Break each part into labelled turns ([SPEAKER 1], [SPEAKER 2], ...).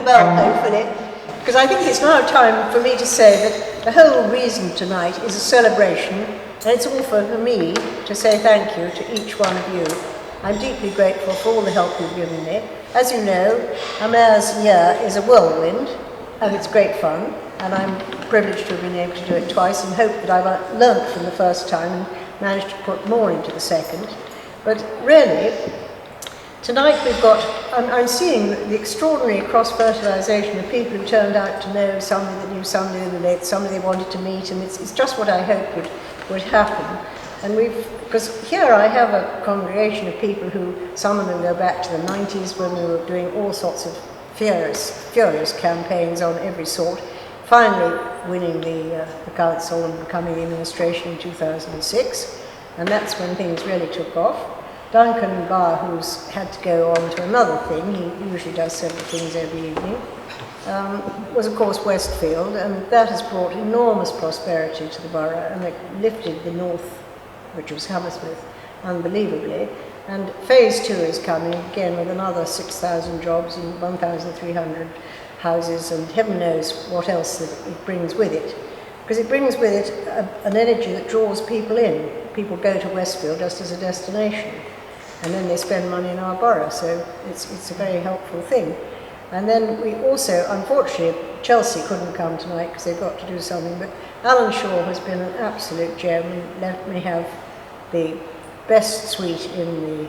[SPEAKER 1] little bell, hopefully, because I think it's now time for me to say that the whole reason tonight is a celebration, and it's all for me to say thank you to each one of you. I'm deeply grateful for all the help you've given me. As you know, a mayor's year is a whirlwind, and it's great fun, and I'm privileged to have been able to do it twice and hope that I've learnt from the first time and managed to put more into the second. But really, tonight we've got, I'm seeing the extraordinary cross-fertilisation of people who turned out to know somebody that knew somebody that somebody they wanted to meet, and it's just what I hoped would happen. And because here I have a congregation of people who, some of them go back to the 90s when we were doing all sorts of furious campaigns on every sort, finally winning the council and becoming the administration in 2006, and that's when things really took off. Duncan Barr, who's had to go on to another thing, he usually does several things every evening, was of course Westfield, and that has brought enormous prosperity to the borough, and it lifted the north, which was Hammersmith, unbelievably. And phase 2 is coming again with another 6,000 jobs and 1,300 houses, and heaven knows what else that it brings with it. Because it brings with it an energy that draws people in. People go to Westfield just as a destination, and then they spend money in our borough, so it's a very helpful thing. And then we also, unfortunately, Chelsea couldn't come tonight because they've got to do something, but Alan Shaw has been an absolute gem and let me have the best suite in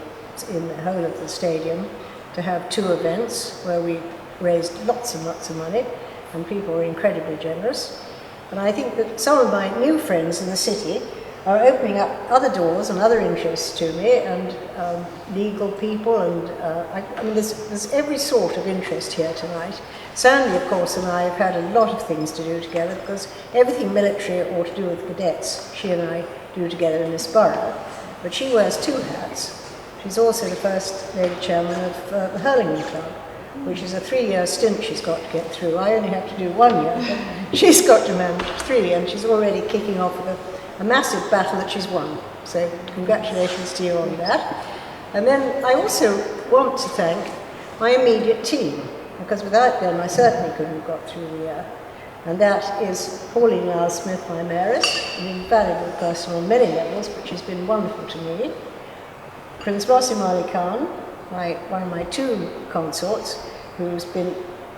[SPEAKER 1] the whole of the stadium to have 2 events where we raised lots and lots of money, and people were incredibly generous. And I think that some of my new friends in the city are opening up other doors and other interests to me, and legal people, and I mean there's every sort of interest here tonight. Sandy, of course, and I have had a lot of things to do together, because everything military or to do with cadets, she and I do together in this borough. But she wears 2 hats. She's also the first lady chairman of the Hurling Club, which is a 3-year stint she's got to get through. I only have to do 1 year, but she's got to manage 3, and she's already kicking off with a massive battle that she's won. So congratulations to you on that. And then I also want to thank my immediate team, because without them I certainly couldn't have got through the year. And that is Pauline Smith, my mayoress, an invaluable person on many levels, but she's been wonderful to me. Prince Wasim Ali Khan, one of my 2 consorts, who's been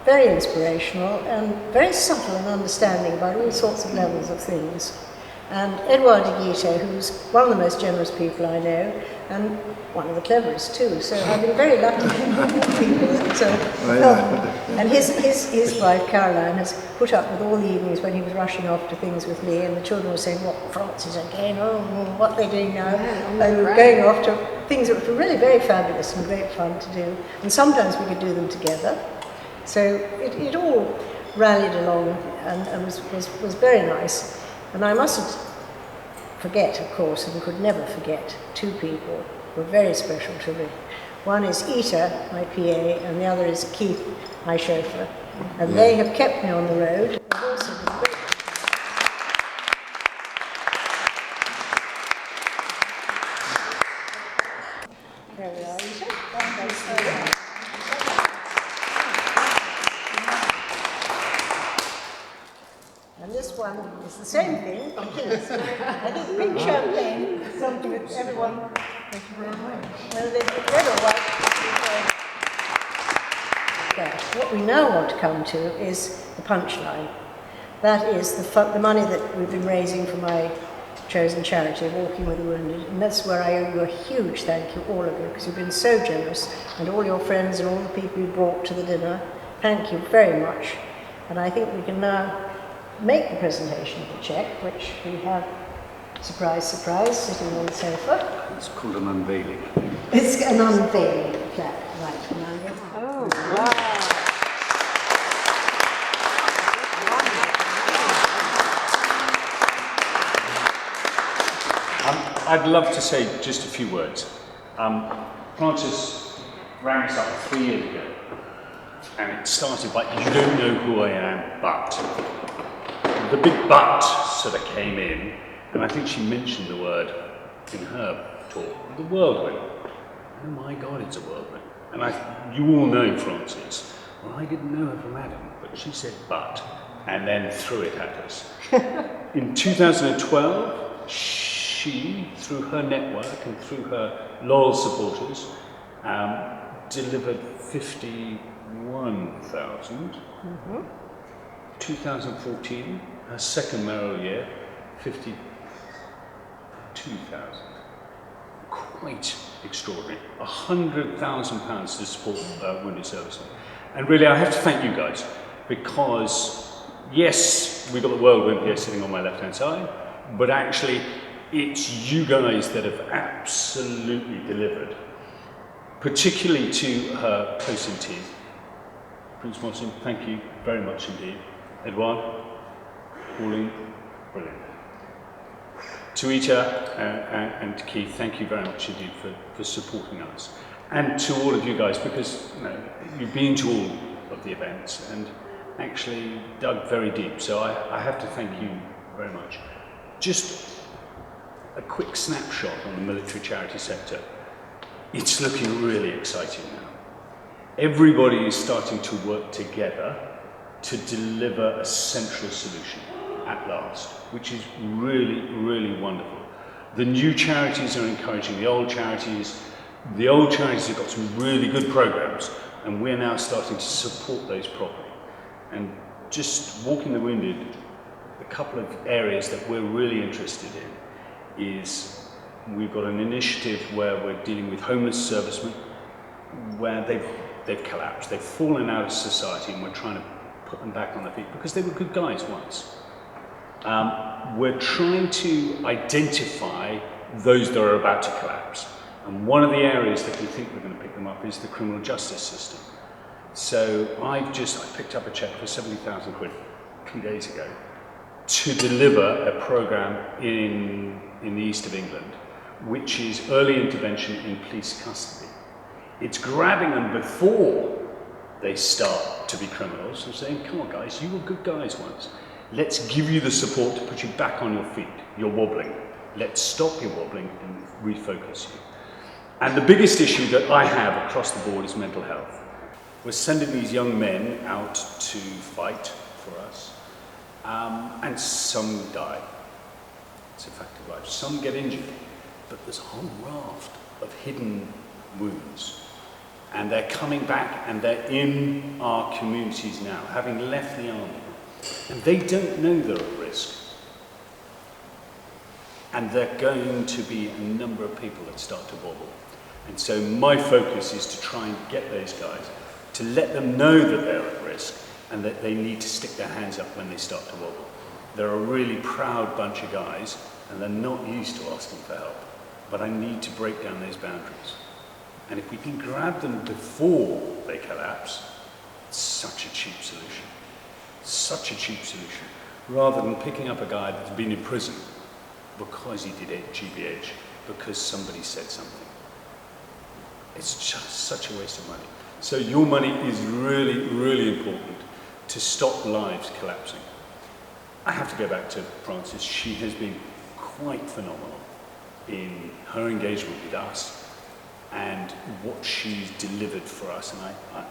[SPEAKER 1] very inspirational and very subtle and understanding about all sorts of levels of things. And Edouard de Guite, who's one of the most generous people I know, and one of the cleverest too. So I've been very lucky to have people that and his wife Caroline has put up with all the evenings when he was rushing off to things with me, and the children were saying, "What, Francis again? Oh, what are they doing now?" And we were going off to things that were really very fabulous and great fun to do. And sometimes we could do them together. So it all rallied along and was very nice. And I mustn't forget, of course, and could never forget, 2 people who were very special to me. One is Ita, my PA, and the other is Keith, my chauffeur. And they have kept me on the road. They've also been great. There we are, Ita. Thanks. And this one is the same thing, please. I think pink champagne is something that everyone... Thank you very much. Well, they've been red or white. What we now want to come to is the punchline. That is the money that we've been raising for my chosen charity, Walking with the Wounded. And that's where I owe you a huge thank you, all of you, because you've been so generous. And all your friends and all the people you brought to the dinner, thank you very much. And I think we can now make the presentation of the cheque, which we have, surprise, surprise, sitting on the sofa.
[SPEAKER 2] It's called an unveiling.
[SPEAKER 1] It's an unveiling plaque, right? Oh, wow.
[SPEAKER 2] I'd love to say just a few words. Francis rang us up 3 years ago, and it started by, "You don't know who I am, but..." The big but sort of came in, and I think she mentioned the word in her talk, the whirlwind. Oh my God, it's a whirlwind. And you all know Francis. well, I didn't know her from Adam, but she said but, and then threw it at us. In 2012, she, through her network and through her loyal supporters, delivered 51,000. 2014, her second mayoral year, 52,000. Quite extraordinary. £100,000 to support wounded servicemen. And really, I have to thank you guys, because yes, we've got the whirlwind here sitting on my left-hand side, but actually, it's you guys that have absolutely delivered, particularly to her close-in team. Prince Mohsin, thank you very much indeed. Edouard, Pauline, brilliant. To Ita and to Keith, thank you very much indeed for supporting us. And to all of you guys, because you've been to all of the events and actually dug very deep. So I have to thank you very much. Just a quick snapshot on the military charity sector. It's looking really exciting now. Everybody is starting to work together to deliver a central solution at last, which is really, really wonderful. The new charities are encouraging the old charities. The old charities have got some really good programs, and we're now starting to support those properly. And just Walking the Wounded, a couple of areas that we're really interested in is we've got an initiative where we're dealing with homeless servicemen, where they've collapsed, they've fallen out of society, and we're trying to put them back on their feet because they were good guys once. We're trying to identify those that are about to collapse. And one of the areas that we think we're going to pick them up is the criminal justice system. So I picked up a cheque for 70,000 quid 2 days ago to deliver a programme in the east of England, which is early intervention in police custody. It's grabbing them before they start to be criminals and saying, come on guys, you were good guys once. Let's give you the support to put you back on your feet. You're wobbling. Let's stop your wobbling and refocus you. And the biggest issue that I have across the board is mental health. We're sending these young men out to fight for us, and some die. It's a fact of life. Some get injured, but there's a whole raft of hidden wounds. And they're coming back and they're in our communities now, having left the army. And they don't know they're at risk. And there are going to be a number of people that start to wobble. And so my focus is to try and get those guys, to let them know that they're at risk and that they need to stick their hands up when they start to wobble. They're a really proud bunch of guys and they're not used to asking for help. But I need to break down those boundaries. And if we can grab them before they collapse, it's such a cheap solution. Such a cheap solution. Rather than picking up a guy that's been in prison because he did a GBH, because somebody said something. It's just such a waste of money. So your money is really, really important to stop lives collapsing. I have to go back to Frances. She has been quite phenomenal in her engagement with us and what she's delivered for us, and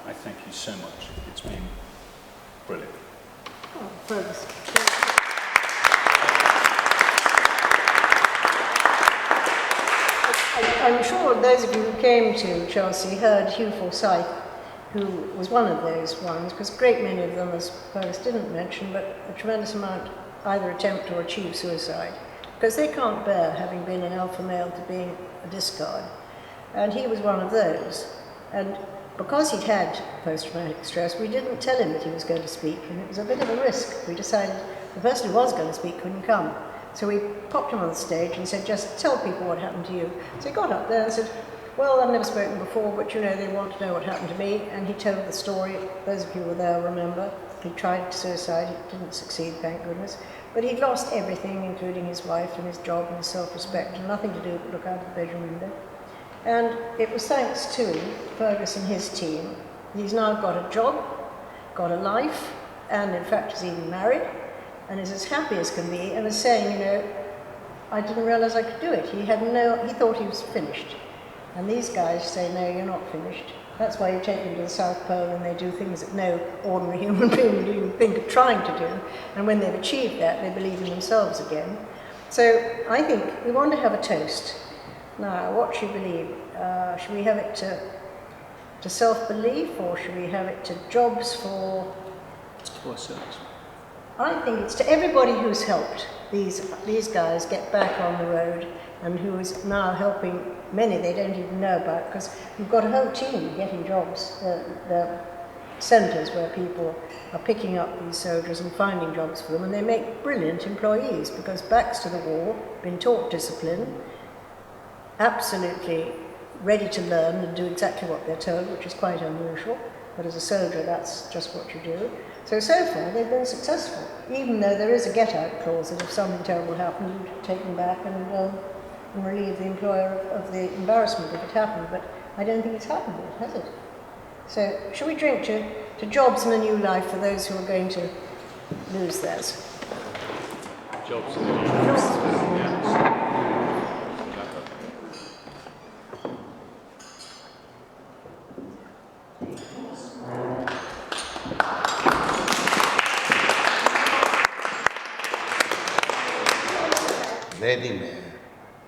[SPEAKER 2] I thank you so much. It's been brilliant.
[SPEAKER 1] Oh, thanks. I'm sure those of you who came to Chelsea heard Hugh Forsyth, who was one of those ones, because a great many of them, as Fergus didn't mention, but a tremendous amount either attempt or achieve suicide, because they can't bear having been an alpha male to being a discard. And he was one of those. And because he'd had post-traumatic stress, we didn't tell him that he was going to speak, and it was a bit of a risk. We decided the person who was going to speak couldn't come. So we popped him on the stage and said, just tell people what happened to you. So he got up there and said, well, I've never spoken before, but you know, they want to know what happened to me. And he told the story. Those of you who were there remember. He tried suicide, he didn't succeed, thank goodness. But he'd lost everything, including his wife and his job and his self-respect, and nothing to do but look out of the bedroom window. And it was thanks to Fergus and his team. He's now got a job, got a life, and in fact is even married, and is as happy as can be, and is saying, you know, I didn't realize I could do it. He thought he was finished. And these guys say, no, you're not finished. That's why you take them to the South Pole and they do things that no ordinary human being would even think of trying to do. And when they've achieved that, they believe in themselves again. So I think we want to have a toast. Now, what should we believe? Should we have it to self-belief, or should we have it to jobs for... I think it's to everybody who's helped these guys get back on the road, and who is now helping many they don't even know about, because we've got a whole team getting jobs. The centres where people are picking up these soldiers and finding jobs for them, and they make brilliant employees because backs to the wall, been taught discipline, absolutely ready to learn and do exactly what they're told, which is quite unusual, but as a soldier that's just what you do. So far they've been successful, even though there is a get-out clause that if something terrible happened, you'd take them back and relieve the employer of the embarrassment if it happened, but I don't think it's happened yet, has it? So should we drink to jobs and a new life for those who are going to lose theirs?
[SPEAKER 2] Jobs and a new life.
[SPEAKER 3] Lady Mayor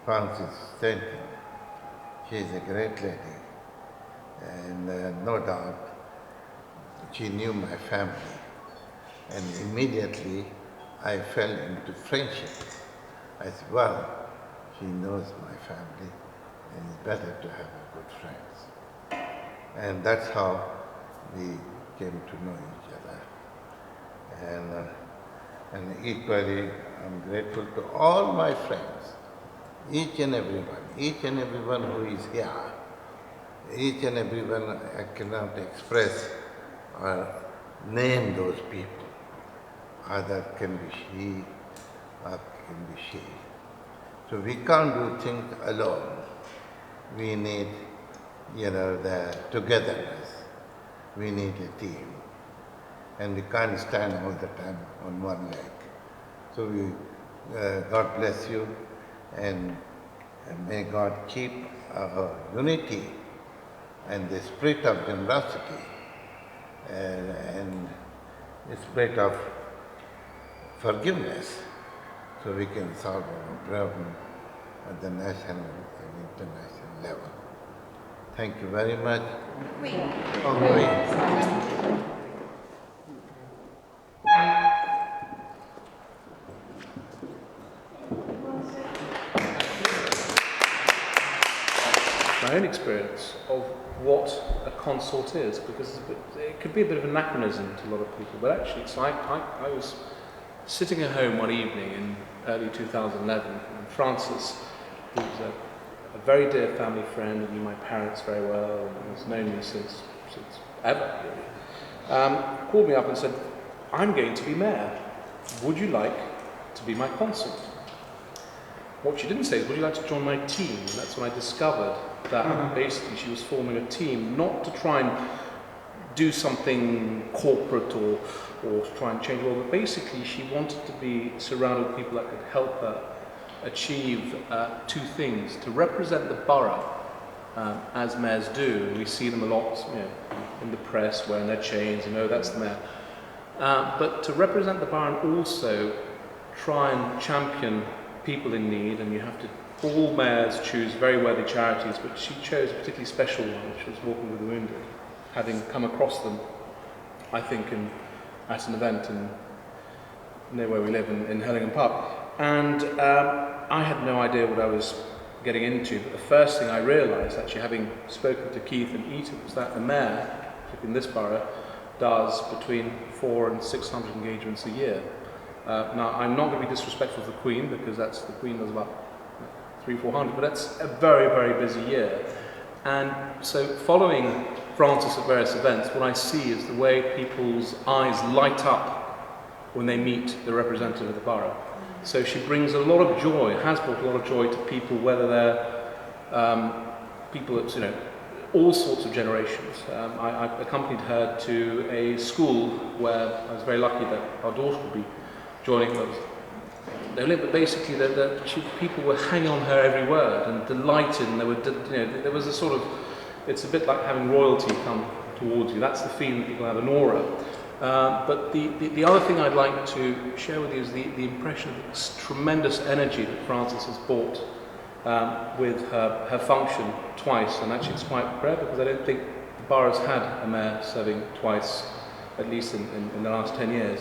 [SPEAKER 3] Frances Stanton, she is a great lady, and no doubt she knew my family, and immediately I fell into friendship. I said, well, she knows my family, and it's better to have a good friends. And that's how we came to know each other. And equally, I'm grateful to all my friends, each and everyone who is here, each and everyone. I cannot express or name those people. Either can be she or can be she. So we can't do things alone. We need, the togetherness. We need a team. And we can't stand all the time on one leg. So God bless you, and may God keep our unity and the spirit of generosity and the spirit of forgiveness, so we can solve our problem at the national and international level. Thank you very much.
[SPEAKER 4] My own experience of what a consort is, because it could be a bit of an anachronism to a lot of people, but actually I was sitting at home one evening in early 2011, and Frances, who was a very dear family friend and knew my parents very well and has known me since ever, really, called me up and said, I'm going to be mayor. Would you like to be my consort? What she didn't say is, would you like to join my team? And that's when I discovered that basically she was forming a team, not to try and do something corporate or to try and change the world, but basically she wanted to be surrounded with people that could help her achieve two things: to represent the borough, as mayors do. We see them a lot, in the press wearing their chains, that's the mayor. But to represent the borough and also try and champion people in need, and you have to, all mayors choose very worthy charities, but she chose a particularly special one, which was Walking with the Wounded, having come across them, I think, at an event near where we live in Hurlingham Park. And I had no idea what I was getting into, but the first thing I realised, actually having spoken to Keith and Eton, was that the mayor, in this borough, does between 400 and 600 engagements a year. Now, I'm not going to be disrespectful to the Queen, because the Queen does about 300-400, but that's a very, very busy year. And so following Frances at various events, what I see is the way people's eyes light up when they meet the representative of the borough. So she brings a lot of joy, has brought a lot of joy to people, whether they're people at, all sorts of generations. I accompanied her to a school where I was very lucky that our daughter would be joining them. But basically, people were hanging on her every word and delighted, and there was a sort of it's a bit like having royalty come towards you. That's the feeling that people have, an aura. But the other thing I'd like to share with you is the impression of this tremendous energy that Frances has brought with her function twice, and actually it's quite rare because I don't think the borough's had a mayor serving twice, at least in the last 10 years.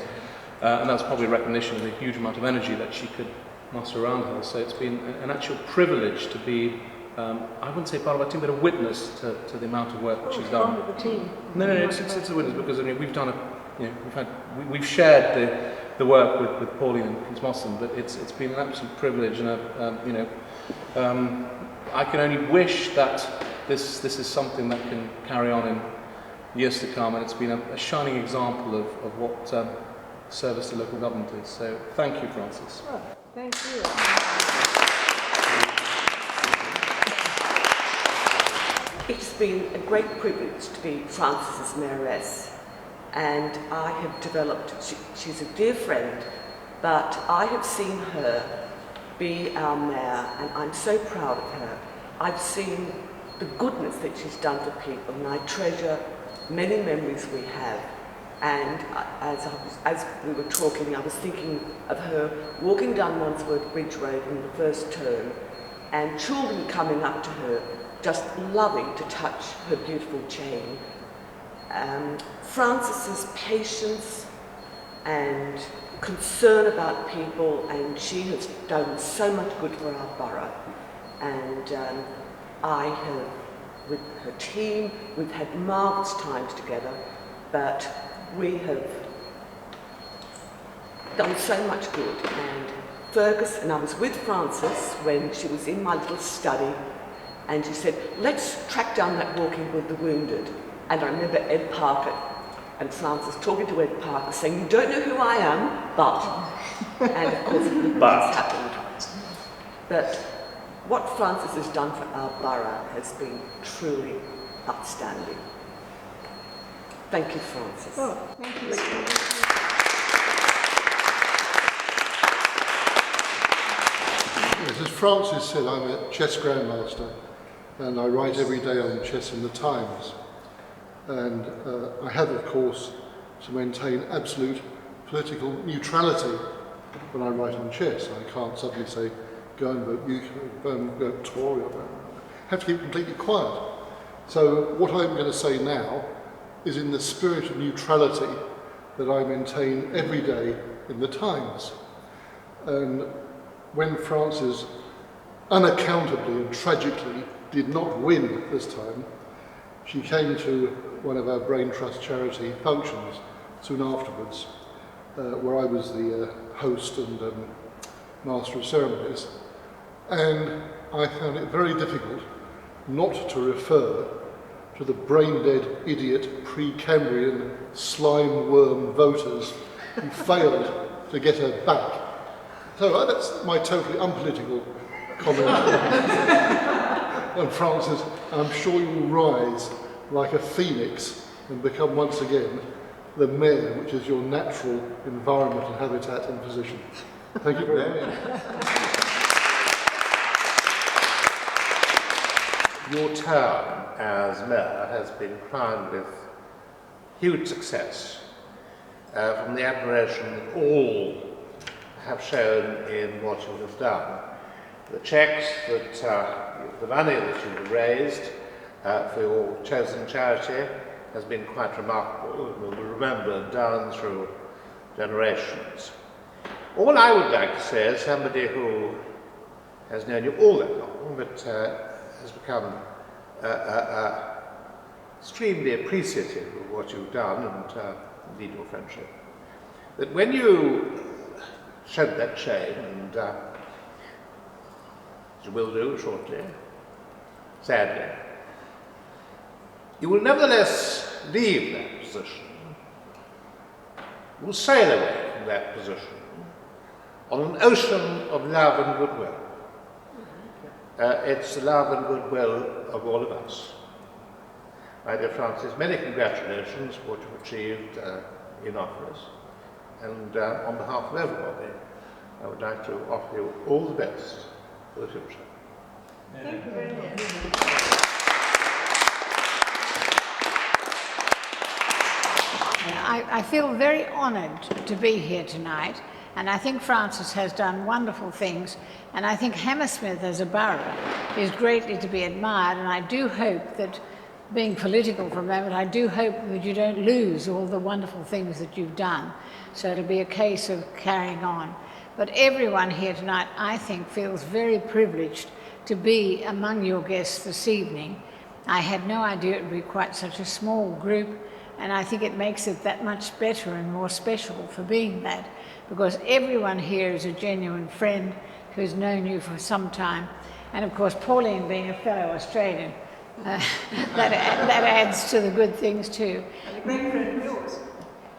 [SPEAKER 4] And that's probably a recognition of the huge amount of energy that she could muster around her. So it's been an actual privilege to be, I wouldn't say part of our team, but a witness to the amount of work that she's done.
[SPEAKER 1] Part of the team.
[SPEAKER 4] No, it's a witness because I mean, we've done we've shared the work with Pauline and Prince Mossam, but it's been an absolute privilege, and I can only wish that this is something that can carry on in years to come, and it's been a shining example of what service to local government is. So thank you, Frances.
[SPEAKER 1] Oh, thank you.
[SPEAKER 5] It's been a great privilege to be Frances's mayoress, and I have developed, she's a dear friend, but I have seen her be our mayor, and I'm so proud of her. I've seen the goodness that she's done for people, and I treasure many memories we have. And as we were talking, I was thinking of her walking down Wandsworth Bridge Road in the first term, and children coming up to her, just loving to touch her beautiful chain. Frances's patience and concern about people, and she has done so much good for our borough. And I have, with her team, we've had marvellous times together, but we have done so much good. And Fergus, and I was with Frances when she was in my little study, and she said, let's track down that Walking with the Wounded. And I remember Ed Parker and Frances talking to Ed Parker saying, you don't know who I am, but, and of course it's happened. But what Frances has done for our borough has been truly outstanding. Thank you, Frances.
[SPEAKER 1] Oh, thank you.
[SPEAKER 6] Yes, as Frances said, I'm a chess grandmaster, and I write every day on chess in the Times. And I have, of course, to maintain absolute political neutrality when I write on chess. I can't suddenly say, go and vote UKIP, go and vote Tory, I have to keep completely quiet. So what I'm going to say now is in the spirit of neutrality that I maintain every day in the Times. And when Frances unaccountably and tragically did not win this time, she came to one of our Brain Trust charity functions soon afterwards, where I was the host and master of ceremonies, and I found it very difficult not to refer to the brain-dead idiot pre-Cambrian slime worm voters who failed to get her back. So that's my totally unpolitical comment on Frances. I'm sure you will rise like a phoenix and become once again the mayor, which is your natural environment and habitat and position. Thank you very much.
[SPEAKER 7] Your term as mayor has been crowned with huge success from the admiration that all have shown in what you have done. The cheques that, the money that you have raised for your chosen charity has been quite remarkable and will be remembered down through generations. All I would like to say as somebody who has known you all that long, but has become extremely appreciative of what you've done and indeed your friendship, that when you shed that chain, and as you will do shortly, sadly, you will nevertheless leave that position. You will sail away from that position on an ocean of love and goodwill. It's the love and goodwill of all of us. My dear Frances, many congratulations for what you've achieved in office. And on behalf of everybody, I would like to offer you all the best for the future.
[SPEAKER 1] Thank you very much.
[SPEAKER 8] I feel very honoured to be here tonight, and I think Frances has done wonderful things, and I think Hammersmith as a borough is greatly to be admired, and I do hope that, being political for a moment, I do hope that you don't lose all the wonderful things that you've done. So it'll be a case of carrying on. But everyone here tonight, I think, feels very privileged to be among your guests this evening. I had no idea it would be quite such a small group, and I think it makes it that much better and more special for being that, because everyone here is a genuine friend who's known you for some time. And of course, Pauline being a fellow Australian, that adds to the good things too.
[SPEAKER 1] And a great friend of yours.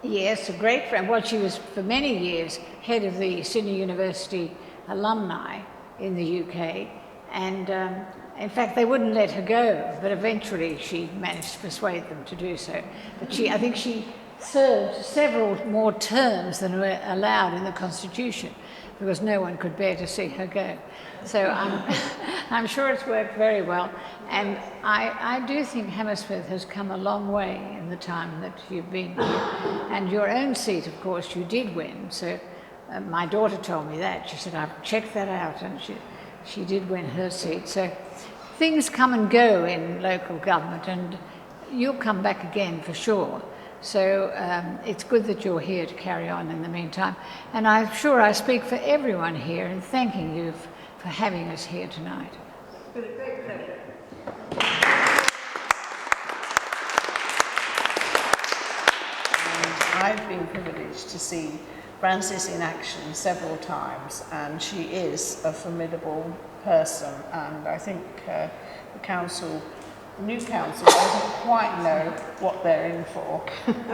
[SPEAKER 8] Yes, a great friend. Well, she was for many years head of the Sydney University alumni in the UK, and in fact they wouldn't let her go, but eventually she managed to persuade them to do so. But I think she served several more terms than were allowed in the Constitution, because no one could bear to see her go. So I'm sure it's worked very well, and I do think Hammersmith has come a long way in the time that you've been here. And your own seat, of course, you did win. So my daughter told me that. She said, I've checked that out, and she did win her seat. So things come and go in local government, and you'll come back again for sure. So it's good that you're here to carry on in the meantime. And I'm sure I speak for everyone here in thanking you for having us here tonight.
[SPEAKER 1] It's been a great pleasure. And I've been privileged to see Frances in action several times, and she is a formidable person, and I think the new council doesn't quite know what they're in for,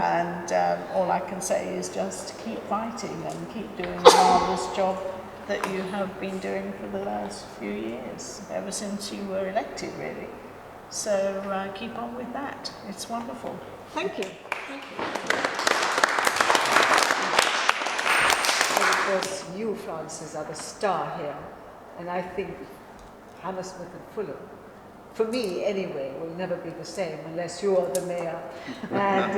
[SPEAKER 1] and all I can say is just keep fighting and keep doing the marvellous job that you have been doing for the last few years, ever since you were elected, really. So keep on with that. It's wonderful. Thank you. Thank you.
[SPEAKER 9] Well, of course, you, Frances, are the star here, and I think Hammersmith and Fulham, for me anyway, will never be the same unless you are the mayor and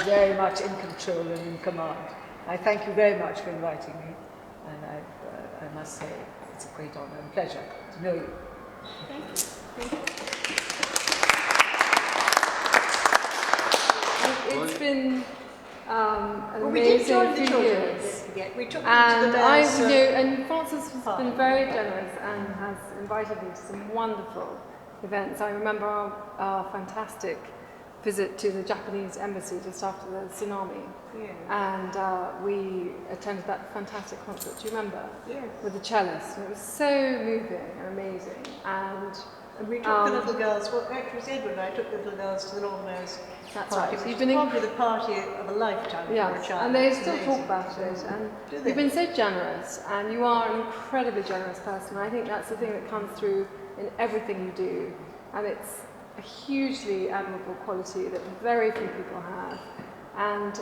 [SPEAKER 9] very much in control and in command. I thank you very much for inviting me, and I must say it's a great honour and pleasure to know you.
[SPEAKER 1] Thank you. Thank you.
[SPEAKER 10] It's been an
[SPEAKER 1] Well, we did join
[SPEAKER 10] amazing
[SPEAKER 1] the
[SPEAKER 10] few
[SPEAKER 1] children.
[SPEAKER 10] years.
[SPEAKER 1] We took them to
[SPEAKER 10] And
[SPEAKER 1] the
[SPEAKER 10] I
[SPEAKER 1] mayor's,
[SPEAKER 10] know, and Frances has been very generous and has invited me to some wonderful events. I remember our fantastic visit to the Japanese embassy just after the tsunami.
[SPEAKER 1] Yeah.
[SPEAKER 10] And we attended that fantastic concert, do you remember?
[SPEAKER 1] Yeah.
[SPEAKER 10] With the cellist. And it was so moving and amazing. And
[SPEAKER 1] we took the little girls, well, actually it was Edward and I took the little girls to the Lord Mayor's
[SPEAKER 10] that's
[SPEAKER 1] party,
[SPEAKER 10] right.
[SPEAKER 1] which
[SPEAKER 10] You've
[SPEAKER 1] is
[SPEAKER 10] been
[SPEAKER 1] probably the party of a lifetime for a
[SPEAKER 10] Yes,
[SPEAKER 1] child.
[SPEAKER 10] and they
[SPEAKER 1] It's
[SPEAKER 10] still
[SPEAKER 1] amazing.
[SPEAKER 10] talk about it, and
[SPEAKER 1] Do they?
[SPEAKER 10] you've been so generous, and you are an incredibly generous person. I think that's the thing that comes through in everything you do, and it's a hugely admirable quality that very few people have, and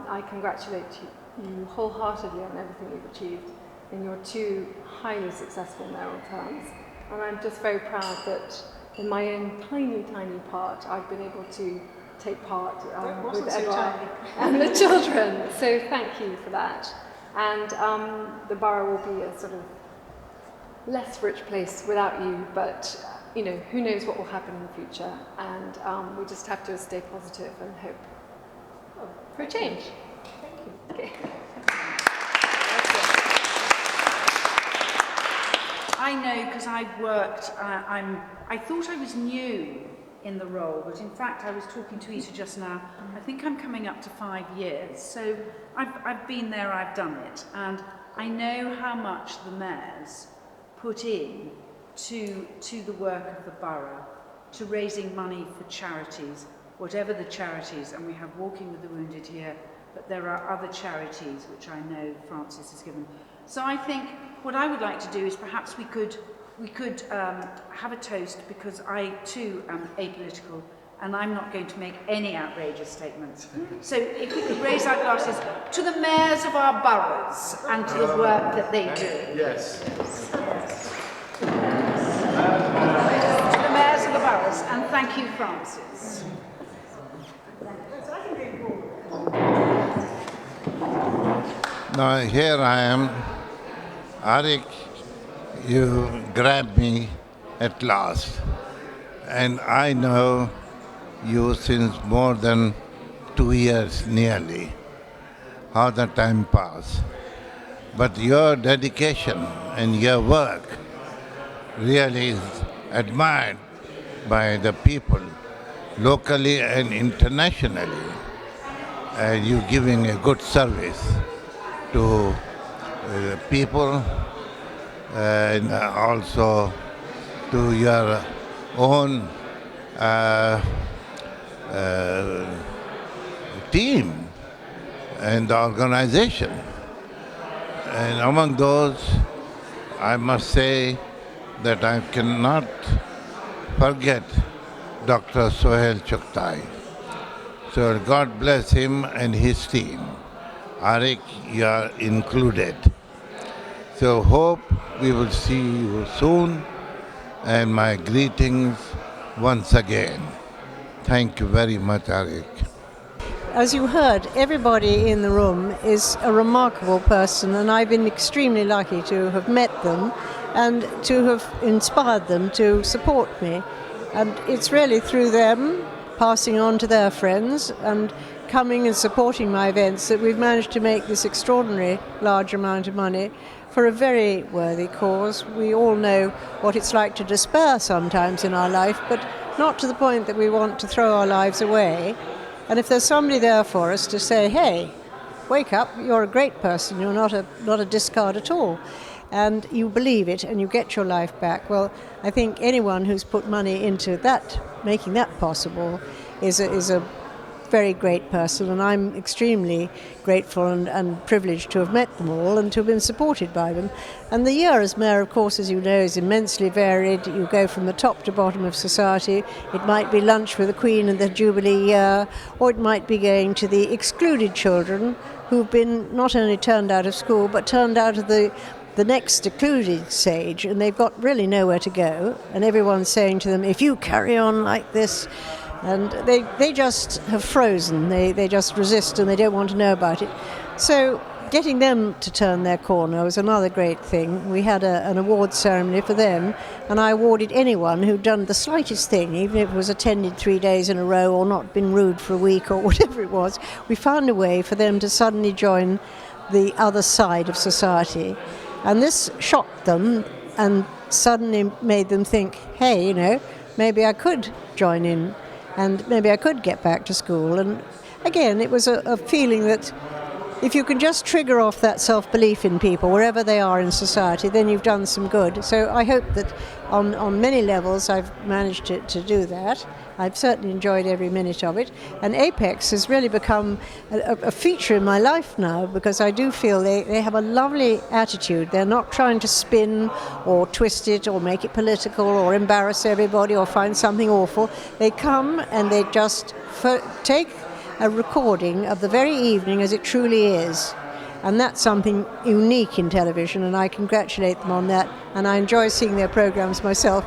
[SPEAKER 10] I congratulate you wholeheartedly on everything you've achieved in your 2 highly successful mayoral terms, and I'm just very proud that in my own tiny part I've been able to take part with Edward and the children. So thank you for that. And the borough will be a sort of less rich place without you, but you know, who knows what will happen in the future. And we just have to stay positive and hope for a change. Thank you. Okay.
[SPEAKER 11] I know because I've worked, I thought I was new in the role, but in fact I was talking to Ita just now, I think I'm coming up to 5 years, so I've been there, I've done it, and I know how much the mayors put in to the work of the borough, to raising money for charities, whatever the charities, and we have Walking with the Wounded here, but there are other charities which I know Frances has given. So I think what I would like to do is perhaps we could have a toast, because I too am apolitical and I'm not going to make any outrageous statements. So if we could raise our glasses to the mayors of our boroughs and to the work that they do.
[SPEAKER 6] Yes.
[SPEAKER 11] To the mayors of the boroughs, and thank you, Frances.
[SPEAKER 1] I can drink more.
[SPEAKER 3] Now here I am. Arik, you grabbed me at last. And I know you since more than 2 years nearly. How the time passed. But your dedication and your work really is admired by the people locally and internationally. And you giving a good service to people and also to your own team and the organization. And among those, I must say that I cannot forget Dr. Sohail Chugtai. So God bless him and his team. Arik, you are included. So hope we will see you soon, and my greetings once again. Thank you very much, Arik.
[SPEAKER 1] As you heard, everybody in the room is a remarkable person, and I've been extremely lucky to have met them and to have inspired them to support me. And it's really through them passing on to their friends and coming and supporting my events that we've managed to make this extraordinary large amount of money for a very worthy cause. We all know what it's like to despair sometimes in our life, but not to the point that we want to throw our lives away. And if there's somebody there for us to say, hey, wake up, you're a great person, you're not a discard at all, and you believe it and you get your life back, well, I think anyone who's put money into that, making that possible, is a very great person, and I'm extremely grateful and privileged to have met them all and to have been supported by them. And the year as mayor, of course, as you know, is immensely varied. You go from the top to bottom of society. It might be lunch with the Queen and the Jubilee year, or it might be going to the excluded children who've been not only turned out of school but turned out of the next secluded stage, and they've got really nowhere to go, and everyone's saying to them, if you carry on like this, and they just have frozen, they just resist and they don't want to know about it. So getting them to turn their corner was another great thing. We had an award ceremony for them, and I awarded anyone who'd done the slightest thing, even if it was attended 3 days in a row or not been rude for a week or whatever it was. We found a way for them to suddenly join the other side of society. And this shocked them and suddenly made them think, hey, maybe I could join in and maybe I could get back to school. And again, it was a feeling that if you can just trigger off that self-belief in people, wherever they are in society, then you've done some good. So I hope that on many levels I've managed to do that. I've certainly enjoyed every minute of it. And Apex has really become a feature in my life now, because I do feel they have a lovely attitude. They're not trying to spin or twist it or make it political or embarrass everybody or find something awful. They come and they just take a recording of the very evening as it truly is. And that's something unique in television, and I congratulate them on that. And I enjoy seeing their programs myself.